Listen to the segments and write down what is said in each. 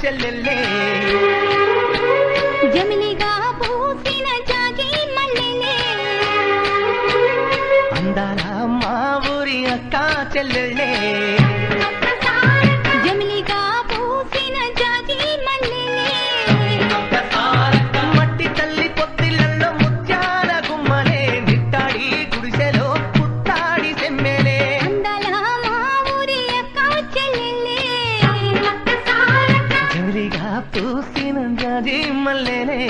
చెల్లెల్లే జమిలిగా పూసిన జాజి మల్లెలే అందాల మా ఊరి అక్క చెల్లెల్లే జమిలిగా పూసిన జాజి మల్లెలే మట్టి తల్లి పొత్తిళ్ళల్లో ముత్యాల గుమ్మలే నిట్టాడి గుడిసెలో పుట్టాడి సెమ్మెలే అందాల మా ఊరి అక్క చెల్లెలే జమిలిగా పూసిన జాజి మల్లెలే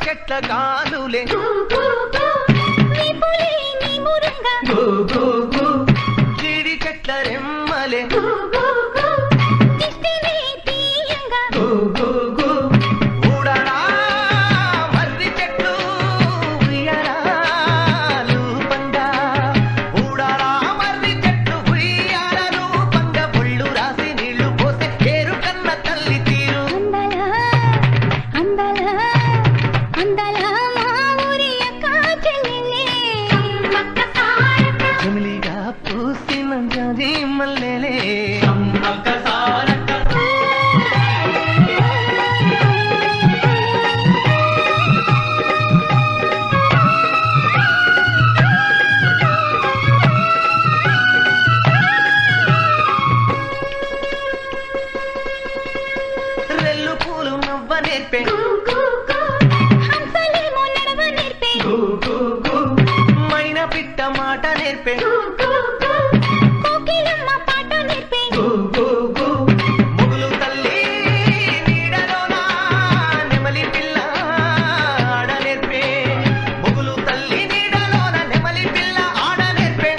చెట్ల గాలులే జీడి చెట్ల రెమ్మలే ఊడరా మర్రి చెట్లు ఉయ్యాలు పంగా ఊడరా మర్రి చెట్లు ఉయ్యాలు పంగా ఒళ్ళు రాసి నీళ్లు పోసే పేరు కన్న తల్లి తీరు జమిలిగా పూసిన జాజి మల్లెలే రెల్లు పూలు నవ్వ నేర్పే మైనా పిట్ట మాట నేర్పే ముగులు తల్లి నీడలోన నెమలి పిల్ల ఆడ నేర్పే ముగులు తల్లి నీడలోన నెమలి పిల్ల ఆడ నేర్పే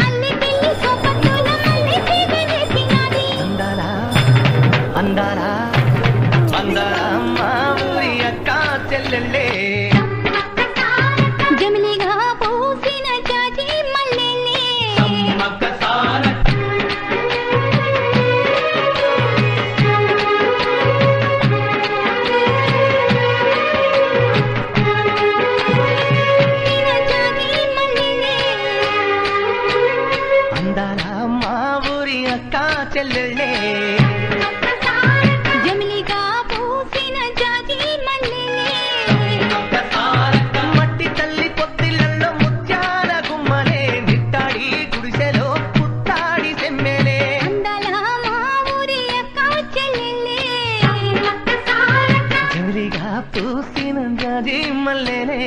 అందాలా అందాలా అందాలా మా ఊరి అక్క చెల్లెల్లే జమిలిగా పూసిన జాజి మల్లెలే అందాల మా ఊరి అక్క చెల్లెల్లే జమిలిగా పూసిన జాజి మల్లెలే మట్టి తల్లి పొత్తిళ్ళల్లో ముత్యాల గుమ్మలే నిట్టాడి గుడిసెలో పుట్టాడి సెమ్మెలే అందాల మా ఊరి అక్క చెల్లెలే జమిలిగా పూసిన జాజి మల్లెలే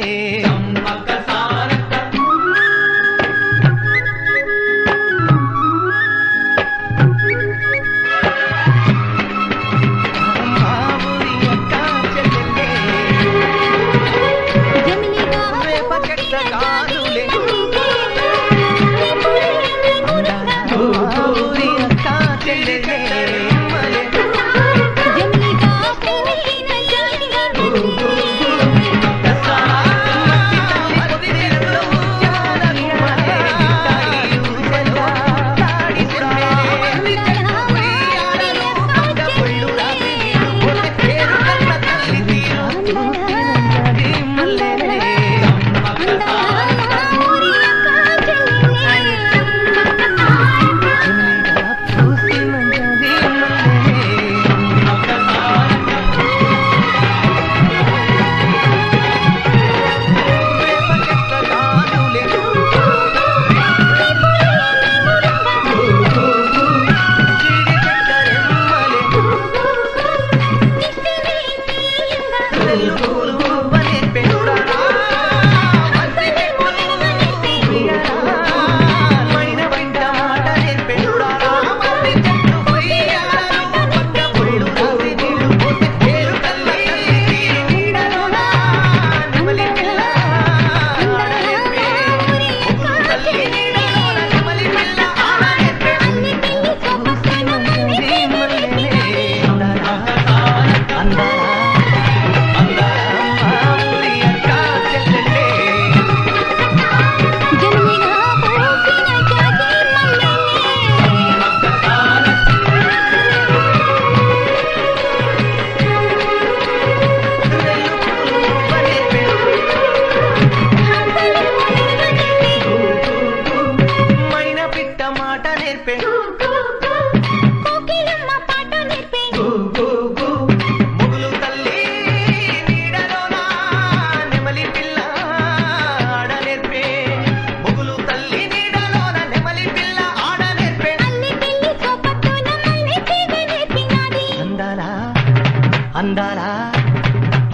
అందాల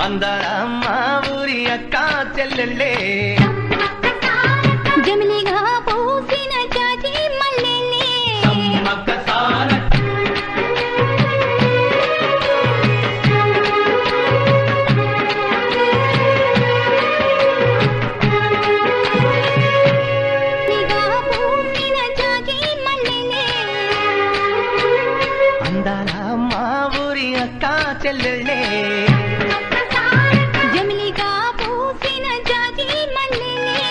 అందాల మా ఊరి అక్క చెల్లెళ్ళే జమిలిగా పూసిన జాజి మల్లెలే అందాల మా ఊరి అక్క చెల్లెళ్ళే జమిలిగా పూసిన జాజి మల్లెలే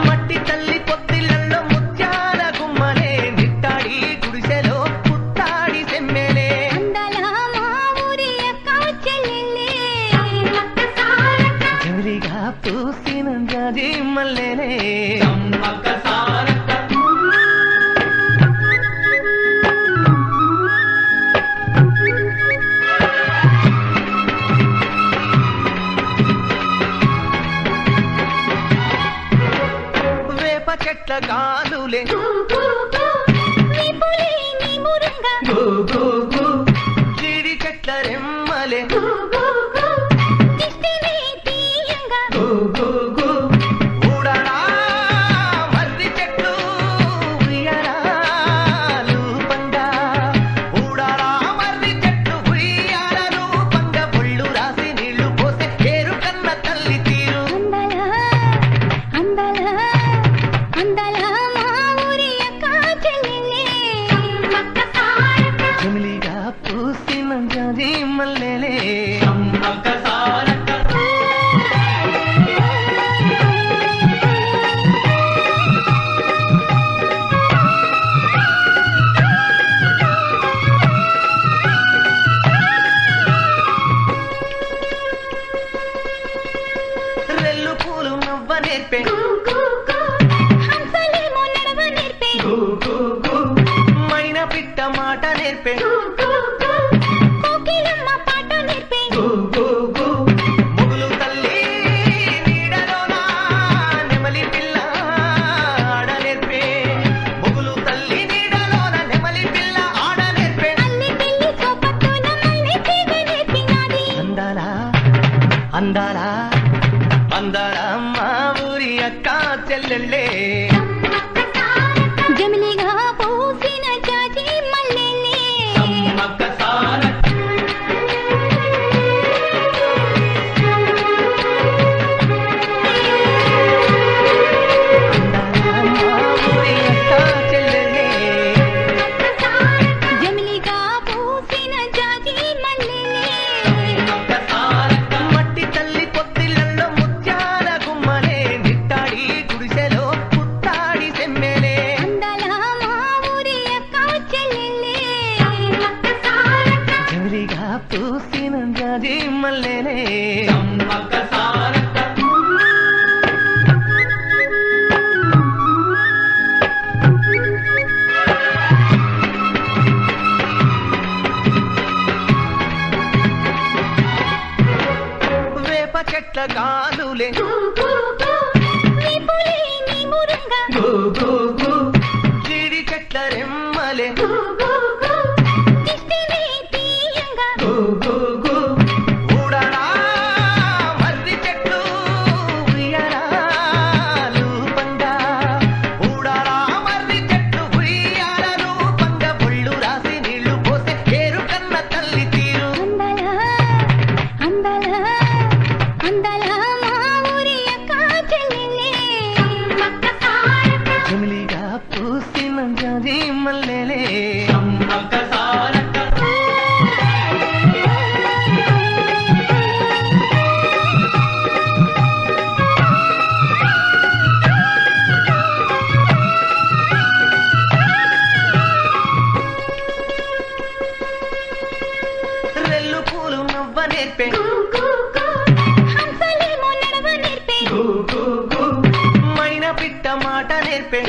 మట్టి తల్లి పొత్తిళ్ళల్లో ముత్యాల గుమ్మలే నిట్టాడి గుడిసెలో పుట్టాడి సెమ్మెలే అందాల మా ఊరి అక్క చెల్లెలే జమిలిగా పూసిన జాజి మల్లెలే చెట్ల గాలులే జీడి చెట్ల రెమ్మలే ఊడలా మర్రి చెట్లు ఉయ్యాలలు పండా ఊడలా మర్రి చెట్లు ఉయ్యాలలు పండ ఒళ్ళు రాసి నీళ్లు పోసే ఏరు కన్న తల్లి తీరు జమిలిగా పూసిన జాజి మల్లెలే రెల్లు పూలు నవ్వ నేర్పే మైనా పిట్ట మాట నేర్పే ముగులు తల్లి నీడలోన నెమలి పిల్ల ఆడ నేర్పే ముగులు తల్లి నీడలోన నెమలి పిల్ల ఆడ నేర్పే అందాల అందాల అందాల మా ఊరి అక్క చెల్లెళ్ళే జమిలిగా పూసిన జాజి మల్లెలే జమిలిగా పూసిన జాజి మల్లెలే మట్టి తల్లి పొత్తిళ్ళల్లో ముత్యాల గుమ్మలే నిట్టాడి గుడిసెలో పుట్టాడి సెమ్మెలే అందాల మా ఊరి అక్క చెల్లెలే జమిలిగా పూసిన జాజి మల్లెలే వేప చెట్ల గాలులే జీడి చెట్ల రెమ్మలే ఊడలా మర్రి చెట్లు ఉయ్యాలలు పండా ఊడలా మర్రి చెట్లు ఉయ్యాలలు పండ ఒళ్ళు రాసి నీళ్లు పోసే ఏరు కన్న తల్లి తీరు జమిలిగా పూసిన జాజి మల్లెలే రెల్లు పూలు నవ్వ నేర్పే మైనా పిట్ట మాట నేర్పే